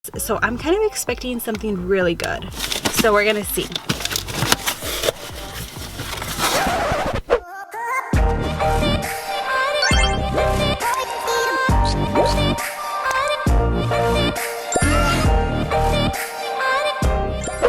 So I'm kind of expecting something really good. So we're gonna see.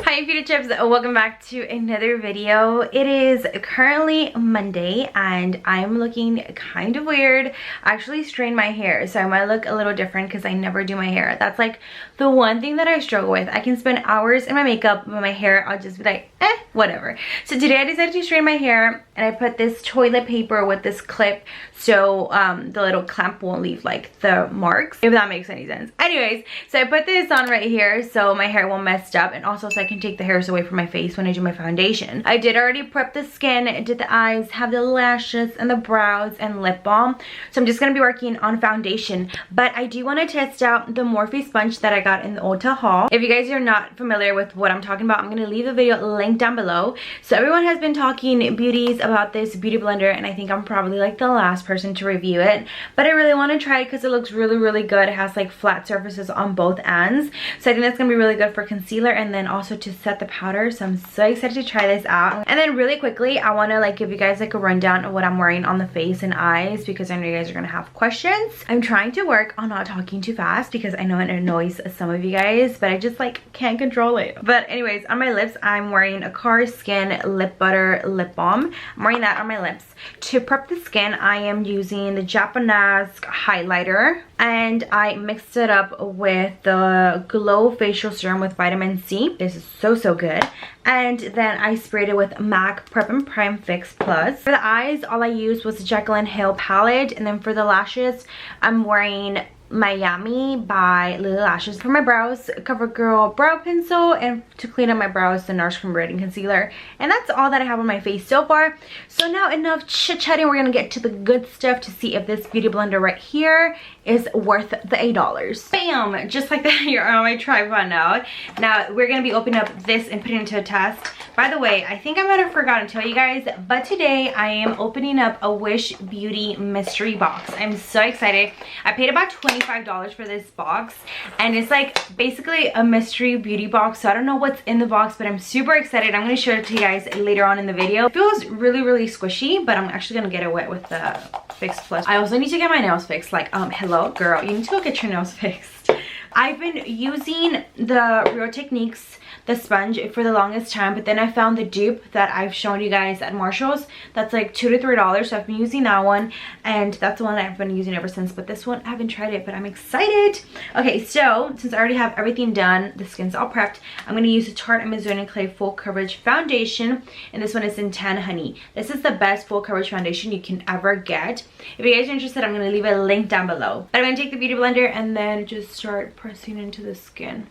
Hi Beauty Chips, welcome back to another video. It is currently Monday and I'm looking kind of weird. I actually strained my hair, so I might look a little different because I never do my hair. That's like the one thing that I struggle with. I can spend hours in my makeup, but my hair, I'll just be like, whatever. So today I decided to straighten my hair and I put this toilet paper with this clip so the little clamp won't leave like the marks, if that makes any sense. Anyways, so I put this on right here so my hair won't mess up, and also so I can take the hairs away from my face when I do my foundation. I did already prep the skin, did the eyes, have the lashes and the brows and lip balm. So I'm just gonna be working on foundation, but I do want to test out the Morphe sponge that I got in the Ulta haul. If you guys are not familiar with what I'm talking about, I'm gonna leave the video linked down below. So everyone has been talking beauties about this beauty blender, and I think I'm probably like the last person to review it, but I really want to try it because it looks really good. It has like flat surfaces on both ends, so I think that's gonna be really good for concealer and then also to set the powder. So I'm so excited to try this out. And then really quickly, I want to like give you guys like a rundown of what I'm wearing on the face and eyes, because I know you guys are gonna have questions. I'm trying to work on not talking too fast because I know it annoys some of you guys, but I just like can't control it. But anyways, on my lips, I'm wearing a Car Skin Lip Butter Lip Balm. I'm wearing that on my lips. To prep the skin, I am using the Japanese highlighter, and I mixed it up with the Glow Facial Serum with vitamin C. This is so good. And then I sprayed it with MAC Prep and Prime Fix Plus. For the eyes, all I used was the Jekyll and Hill palette, and then for the lashes, I'm wearing Miami by Lily Lashes. For my brows, CoverGirl brow pencil, and to clean up my brows, the NARS Cream Radiant Concealer. And that's all that I have on my face so far. So now enough chit-chatting, we're gonna get to the good stuff to see if this beauty blender right here is worth the $8. Bam! Just like that, you're on my tripod now. Now we're gonna be opening up this and putting it into a test. By the way, I think I might have forgotten to tell you guys, but today I am opening up a Wish Beauty mystery box. I'm so excited. I paid about $25 for this box, and it's like basically a mystery beauty box. So I don't know what's in the box, but I'm super excited. I'm going to show it to you guys later on in the video. It feels really squishy, but I'm actually going to get it wet with the Fix Plus. I also need to get my nails fixed. Like, hello girl, you need to go get your nails fixed. I've been using the Real Techniques, the sponge, for the longest time, but then I found the dupe that I've shown you guys at Marshall's that's like $2 to $3. So I've been using that one, and that's the one that I've been using ever since. But this one, I haven't tried it, but I'm excited. Okay, so since I already have everything done, the skin's all prepped, I'm going to use the Tarte Amazonian Clay Full Coverage Foundation, and this one is in Tan Honey. This is the best full coverage foundation you can ever get. If you guys are interested, I'm going to leave a link down below. But I'm going to take the beauty blender and then just start pressing into the skin.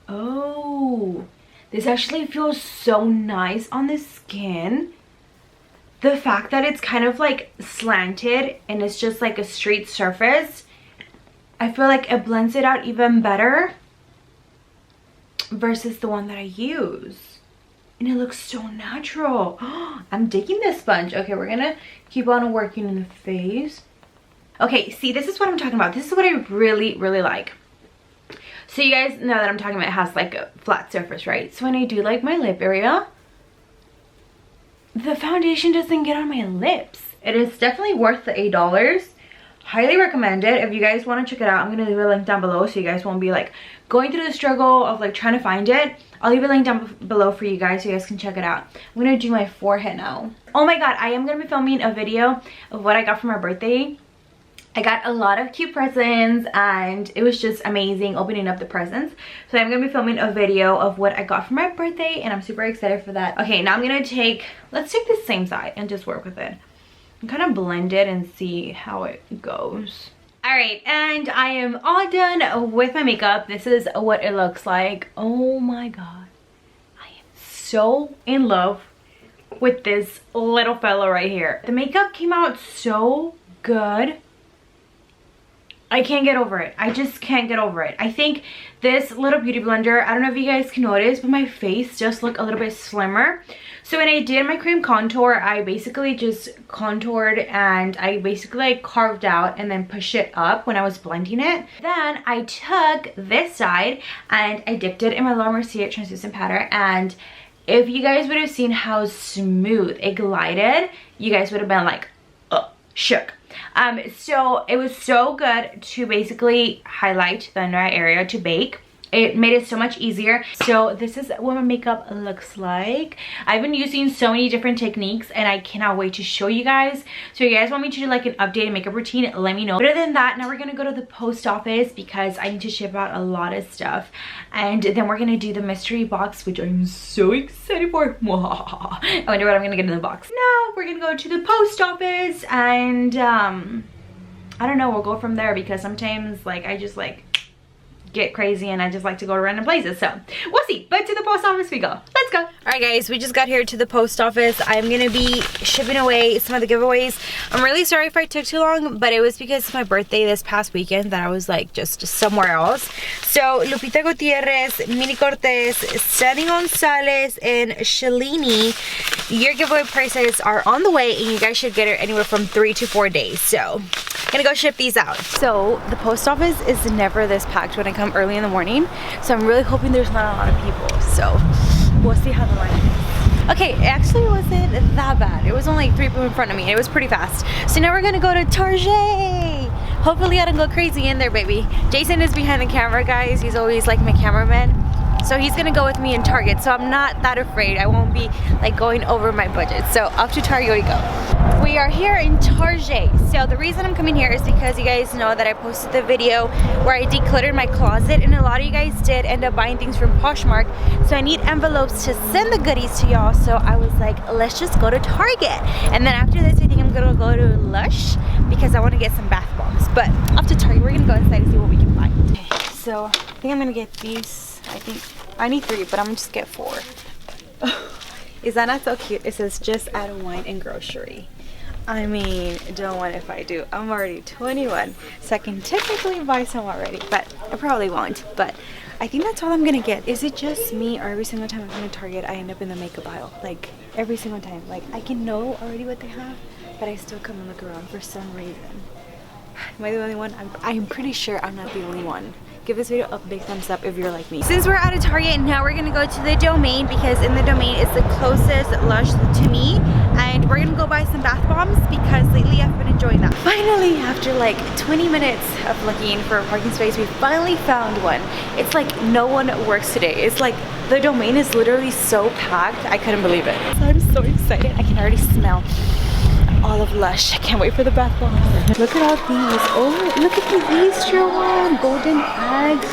Oh, this actually feels so nice on the skin. The fact that it's kind of like slanted and it's just like a straight surface, I feel like it blends it out even better versus the one that I use. And it looks so natural. I'm digging this sponge. Okay, we're gonna keep on working in the face. Okay, see, this is what I'm talking about. This is what I really like. So you guys know that I'm talking about it has like a flat surface, right? So when I do like my lip area, the foundation doesn't get on my lips. It is definitely worth the $8. Highly recommend it. If you guys want to check it out, I'm going to leave a link down below so you guys won't be like going through the struggle of like trying to find it. I'll leave a link down below for you guys so you guys can check it out. I'm going to do my forehead now. Oh my god, I am going to be filming a video of what I got for my birthday. I got a lot of cute presents and it was just amazing opening up the presents. So I'm going to be filming a video of what I got for my birthday, and I'm super excited for that. Okay, now I'm going to let's take the same side and just work with it. And kind of blend it and see how it goes. Alright, and I am all done with my makeup. This is what it looks like. Oh my god. I am so in love with this little fella right here. The makeup came out so good. I can't get over it. I just can't get over it. I think this little beauty blender, I don't know if you guys can notice, but my face just look a little bit slimmer. So when I did my cream contour, I basically just contoured and I basically like carved out and then pushed it up when I was blending it. Then I took this side and I dipped it in my Laura Mercier translucent powder, and if you guys would have seen how smooth it glided, you guys would have been like, shook. So it was so good to basically highlight the under eye area to bake. It made it so much easier. So this is what my makeup looks like. I've been using so many different techniques and I cannot wait to show you guys. So if you guys want me to do like an updated makeup routine, let me know. Other than that, now we're gonna go to the post office because I need to ship out a lot of stuff. And then we're gonna do the mystery box, which I'm so excited for. I wonder what I'm gonna get in the box. Now we're gonna go to the post office and I don't know, we'll go from there because sometimes like I just like get crazy and I just like to go to random places, so we'll see. But to the post office we go. Let's go. All right guys, we just got here to the post office. I'm gonna be shipping away some of the giveaways. I'm really sorry if I took too long, but it was because of my birthday this past weekend that I was like just somewhere else. So Lupita Gutierrez, Mini Cortez, Sunny Gonzalez, and Shalini, your giveaway prices are on the way and you guys should get it anywhere from 3 to 4 days. So I'm gonna go ship these out. So the post office is never this packed when I come early in the morning, so I'm really hoping there's not a lot of people. So we'll see how the line is. Okay, it actually wasn't that bad. It was only like 3 people in front of me. It was pretty fast. So now we're gonna go to Target. Hopefully I don't go crazy in there, baby. Jason is behind the camera, guys. He's always like my cameraman. So he's gonna go with me in Target. So I'm not that afraid. I won't be like going over my budget. So off to Target we go. We are here in Target. So the reason I'm coming here is because you guys know that I posted the video where I decluttered my closet, and a lot of you guys did end up buying things from Poshmark. So I need envelopes to send the goodies to y'all. So I was like, let's just go to Target. And then after this, I think I'm gonna go to Lush because I want to get some bath bombs. But off to Target, we're gonna go inside and see what we can find. Okay, so I think I'm gonna get these. I think I need 3, but I'm gonna just get 4. Is that not so cute? It says just add wine and grocery. I mean, don't want if I do. I'm already 21, so I can technically buy some already, but I probably won't. But I think that's all I'm gonna get. Is it just me, or every single time I come to Target, I end up in the makeup aisle? Like, every single time. Like, I can know already what they have, but I still come and look around for some reason. Am I the only one? I'm pretty sure I'm not the only one. Give this video a big thumbs up if you're like me. Since we're out of Target, now we're gonna go to the Domain because in the Domain is the closest Lush to me, and we're gonna go buy some bath bombs because lately I've been enjoying that. Finally, after like 20 minutes of looking for a parking space, we finally found one. It's like no one works today. It's like the Domain is literally so packed. I couldn't believe it. So I'm so excited. I can already smell all of Lush. I can't wait for the bath bombs. Look at all these. Oh, look at the Easter one. Golden eggs.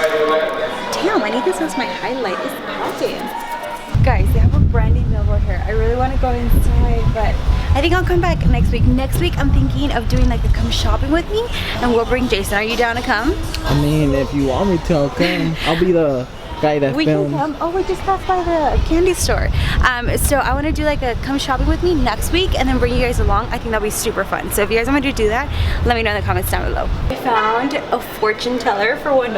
Damn, I need this as my highlight. It's popping. Guys, they have a brand new billboard here. I really want to go inside, but I think I'll come back next week. Next week, I'm thinking of doing like a come shopping with me, and we'll bring Jason. Are you down to come? I mean, if you want me to, I'll come. I'll be the guy that we films. Can come. Oh, we just passed by the candy store. So I want to do like a come shopping with me next week and then bring you guys along. I think that'll be super fun. So if you guys want me to do that, let me know in the comments down below. I found a fortune teller for $1,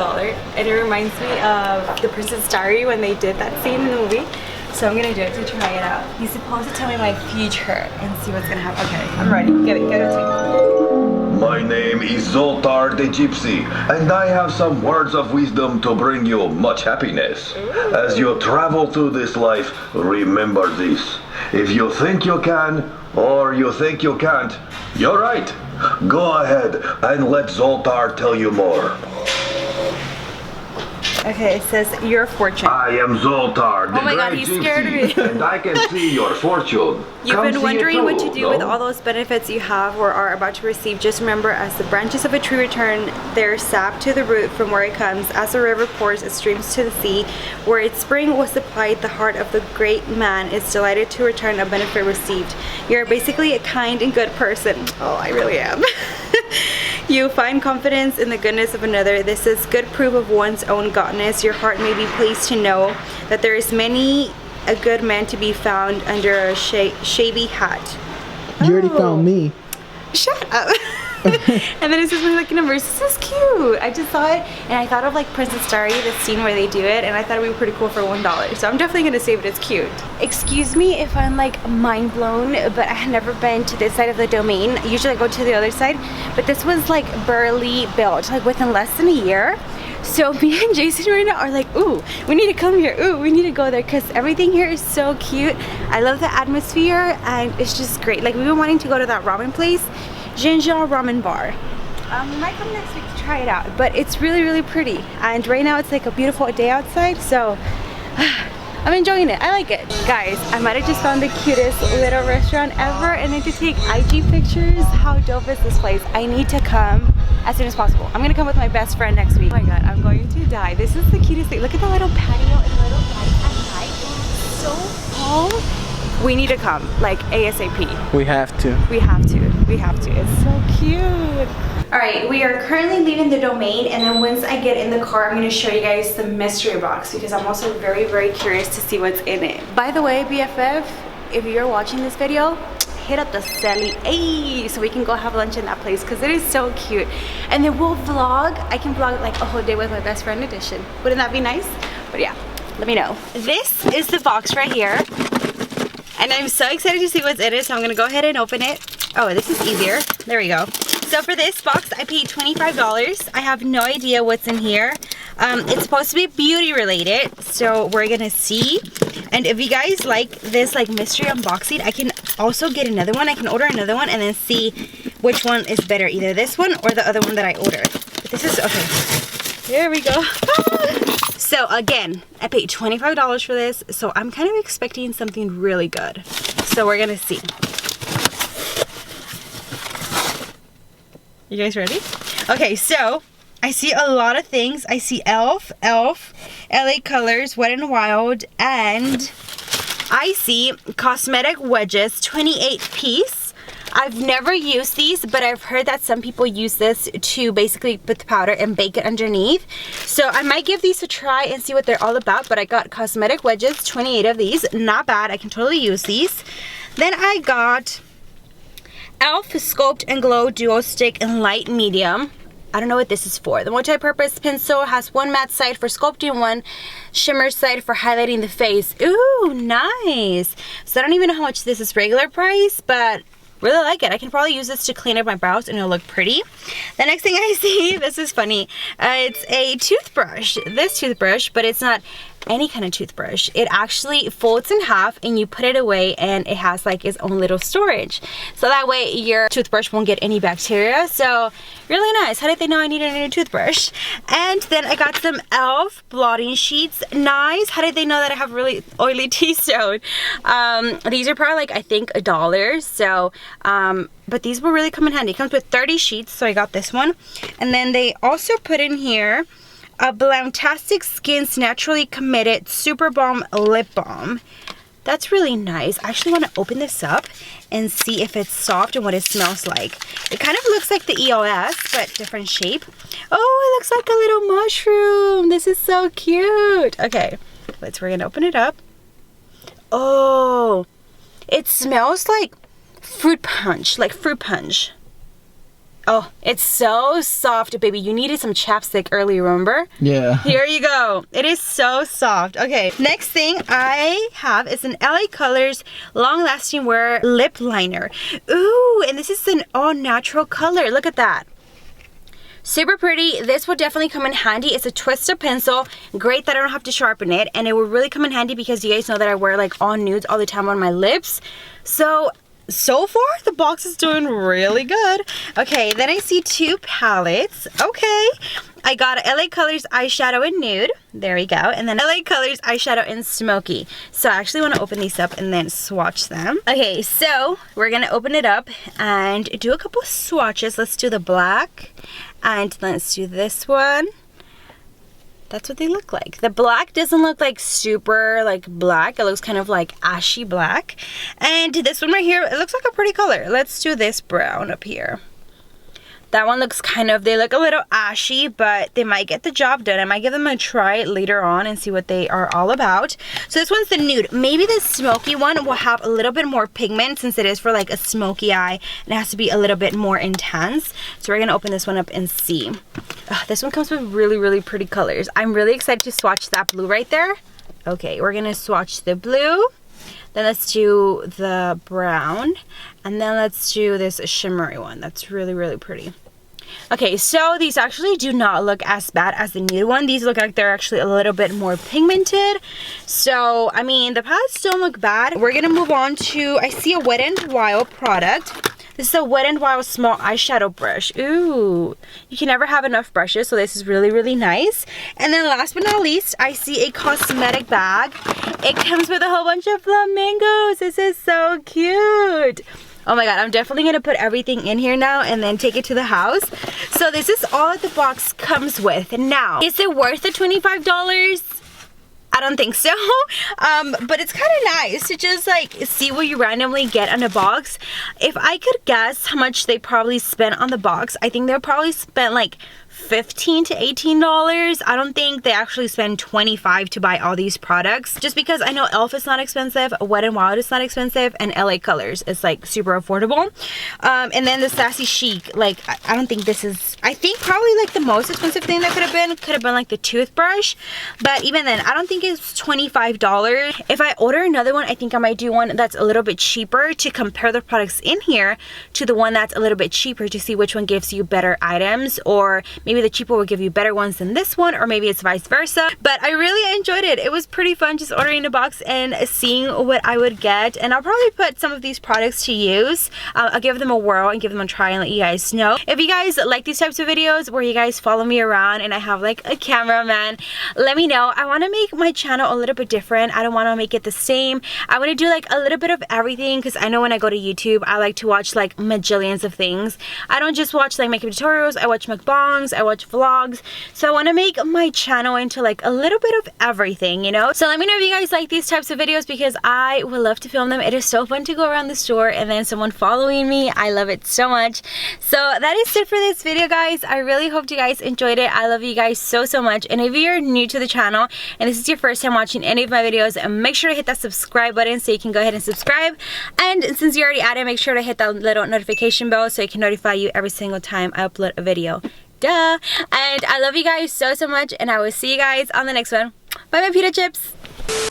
and it reminds me of The Princess Diary when they did that scene in the movie. So I'm gonna do it to try it out. He's supposed to tell me my future and see what's gonna happen. Okay, I'm ready. Get it to me. My name is Zoltar the Gypsy, and I have some words of wisdom to bring you much happiness. As you travel through this life, remember this. If you think you can, or you think you can't, you're right. Go ahead and let Zoltar tell you more. Okay, it says your fortune. I am Zoltar, the oh my God, great he scared gypsy, me. and I can see your fortune. You've been wondering what to do no? with all those benefits you have or are about to receive. Just remember, as the branches of a tree return their sap to the root from where it comes, as a river pours its streams to the sea, where its spring was supplied, the heart of the great man is delighted to return a benefit received. You're basically a kind and good person. Oh, I really am. You find confidence in the goodness of another. This is good proof of one's own godness. Your heart may be pleased to know that there is many a good man to be found under a shabby hat. You already found me. Shut up. And then it says my lucky number. This is cute. I just saw it and I thought of like Princess Diary, the scene where they do it, and I thought it would be pretty cool for $1. So I'm definitely gonna save it. It's cute. Excuse me if I'm like mind blown, but I had never been to this side of the Domain. Usually I go to the other side, but this was like barely built, like within less than a year. So me and Jason right now are like, ooh, we need to come here. Ooh, we need to go there because everything here is so cute. I love the atmosphere and it's just great. Like we've been wanting to go to that ramen place, Ginger Ramen Bar. We might come next week to try it out, but it's really, really pretty. And right now it's like a beautiful day outside, so I'm enjoying it. I like it. Guys, I might have just found the cutest little restaurant ever and then to take IG pictures. How dope is this place? I need to come as soon as possible. I'm gonna come with my best friend next week. Oh my god, I'm going to die. This is the cutest thing. Look at the little patio and little light at night. It's so calm. We need to come, like ASAP. We have to. We have to. We have to. It's so cute. Alright, we are currently leaving the Domain, and then once I get in the car, I'm going to show you guys the mystery box because I'm also very, very curious to see what's in it. By the way, BFF, if you're watching this video, hit up the Sally so we can go have lunch in that place because it is so cute. And then we'll vlog. I can vlog like a whole day with my best friend edition. Wouldn't that be nice? But yeah, let me know. This is the box right here. And I'm so excited to see what's in it, so I'm going to go ahead and open it. Oh, this is easier. There we go. So for this box, I paid $25. I have no idea what's in here. It's supposed to be beauty related, so we're gonna see. And if you guys like this like mystery unboxing, I can also get another one. I can order another one and then see which one is better, either this one or the other one that I ordered. But this is, okay, there we go. So again, I paid $25 for this, so I'm kind of expecting something really good. So we're gonna see. You guys ready? Okay, so I see a lot of things. I see Elf, LA Colors, Wet n Wild, and I see cosmetic wedges, 28 piece. I've never used these, but I've heard that some people use this to basically put the powder and bake it underneath. So I might give these a try and see what they're all about, but I got cosmetic wedges, 28 of these. Not bad, I can totally use these. Then I got Elf Sculpt and Glow Duo Stick in light medium. I don't know what this is for. The multi-purpose pencil has one matte side for sculpting, one shimmer side for highlighting the face. Ooh, nice. So I don't even know how much this is regular price, but really like it. I can probably use this to clean up my brows and it'll look pretty. The next thing I see, this is funny. It's a toothbrush. This toothbrush, but it's not any kind of toothbrush. It actually folds in half and you put it away and it has like its own little storage. So that way your toothbrush won't get any bacteria. So really nice. How did they know I needed a new toothbrush? And then I got some Elf blotting sheets. Nice. How did they know that I have really oily T-zone? These are probably like, I think $1. So, but these will really come in handy. It comes with 30 sheets, so I got this one. And then they also put in here a Blantastic Skin's Naturally Committed Super Balm Lip Balm. That's really nice. I actually want to open this up and see if it's soft and what it smells like. It kind of looks like the EOS, but different shape. Oh, it looks like a little mushroom. This is so cute. Okay, we're gonna open it up. Oh, it smells like fruit punch, Oh, it's so soft, baby. You needed some chapstick earlier, remember? Yeah. Here you go. It is so soft. Okay, next thing I have is an LA Colors Long Lasting Wear Lip Liner. Ooh, and this is an all natural color. Look at that. Super pretty. This will definitely come in handy. It's a twisted pencil. Great that I don't have to sharpen it. And it will really come in handy because you guys know that I wear like all nudes all the time on my lips. So far, the box is doing really good. Okay, then I see two palettes. Okay, I got a LA Colors eyeshadow in nude. There we go. And then LA Colors eyeshadow in smoky. So I actually want to open these up and then swatch them. Okay, so we're going to open it up and do a couple swatches. Let's do the black and let's do this one. That's what they look like. The black doesn't look like super like black. It looks kind of like ashy black. And this one right here, it looks like a pretty color. Let's do this brown up here. That one looks they look a little ashy, but they might get the job done. I might give them a try later on and see what they are all about. So this one's the nude. Maybe the smoky one will have a little bit more pigment since it is for like a smoky eye and it has to be a little bit more intense. So we're gonna open this one up and see. This one comes with really, really pretty colors. I'm really excited to swatch that blue right there. Okay, we're gonna swatch the blue. Then let's do the brown. And then let's do this shimmery one. That's really, really pretty. Okay, so these actually do not look as bad as the nude one. These look like they're actually a little bit more pigmented. So, I mean, the palettes don't look bad. We're gonna move on to, I see a Wet n Wild product. This is a Wet n Wild small eyeshadow brush. Ooh, you can never have enough brushes, so this is really, really nice. And then last but not least, I see a cosmetic bag. It comes with a whole bunch of flamingos. This is so cute. Oh my god, I'm definitely going to put everything in here now and then take it to the house. So this is all that the box comes with. Now, is it worth the $25? I don't think so, but it's kind of nice to just like see what you randomly get on a box. If I could guess how much they probably spent on the box, I think they probably spent like $15 to $18. I don't think they actually spend $25 to buy all these products, just because I know e.l.f. is not expensive, Wet n Wild is not expensive, and LA Colors is like super affordable. And then the Sassy Chic, like I don't think this is, I think probably like the most expensive thing that could have been like the toothbrush, but even then I don't think it's $25. If I order another one, I think I might do one that's a little bit cheaper to compare the products in here to the one that's a little bit cheaper to see which one gives you better items, or maybe the cheaper will give you better ones than this one, or maybe it's vice versa. But I really enjoyed it. It was pretty fun just ordering a box and seeing what I would get. And I'll probably put some of these products to use. I'll give them a whirl and give them a try and let you guys know. If you guys like these types of videos where you guys follow me around and I have like a cameraman, let me know. I want to make my channel a little bit different. I don't want to make it the same. I want to do like a little bit of everything, because I know when I go to YouTube, I like to watch like majillions of things. I don't just watch like makeup tutorials. I watch mukbangs. I watch vlogs. So I want to make my channel into like a little bit of everything, you know? So let me know if you guys like these types of videos, because I would love to film them. It is so fun to go around the store and then someone following me. I love it so much. So that is it for this video, guys. I really hope you guys enjoyed it. I love you guys so, so much. And if you're new to the channel and this is your first time watching any of my videos, make sure to hit that subscribe button so you can go ahead and subscribe. And since you're already at it, make sure to hit that little notification bell so it can notify you every single time I upload a video. Duh. And I love you guys so, so much, and I will see you guys on the next one. Bye, my pita chips.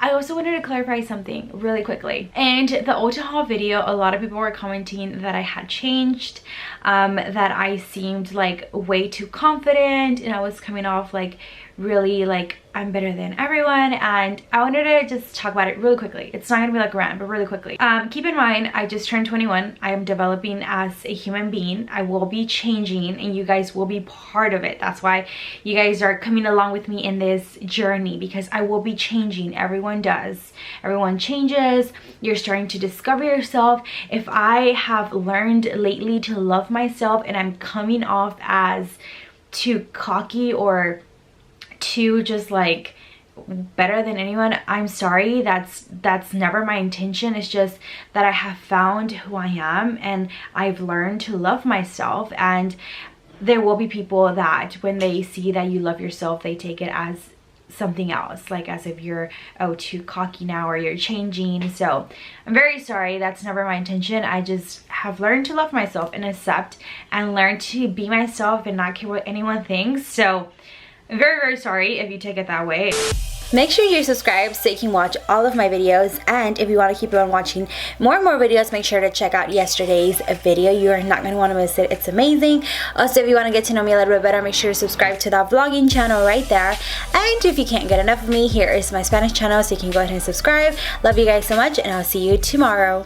I also wanted to clarify something really quickly. And the Ulta haul video, a lot of people were commenting that I had changed, that I seemed like way too confident, and I was coming off like really like I'm better than everyone. And I wanted to just talk about it really quickly. It's not gonna be like a rant, but really quickly. Keep in mind, I just turned 21. I am developing as a human being. I will be changing, and you guys will be part of it. That's why you guys are coming along with me in this journey, because I will be changing. Everyone does. Everyone changes. You're starting to discover yourself. If I have learned lately to love myself and I'm coming off as too cocky or too just like better than anyone, I'm sorry. That's never my intention. It's just that I have found who I am and I've learned to love myself. And there will be people that when they see that you love yourself, they take it as something else, like as if you're too cocky now or you're changing. So I'm very sorry. That's never my intention. I just have learned to love myself and accept and learn to be myself and not care what anyone thinks. So I'm very, very sorry if you take it that way. Make sure you're subscribed so you can watch all of my videos, and if you want to keep on watching more and more videos, make sure to check out yesterday's video. You are not going to want to miss it. It's amazing. Also, if you want to get to know me a little bit better, make sure to subscribe to that vlogging channel right there. And if you can't get enough of me, here is my Spanish channel, so you can go ahead and subscribe. Love you guys so much, and I'll see you tomorrow.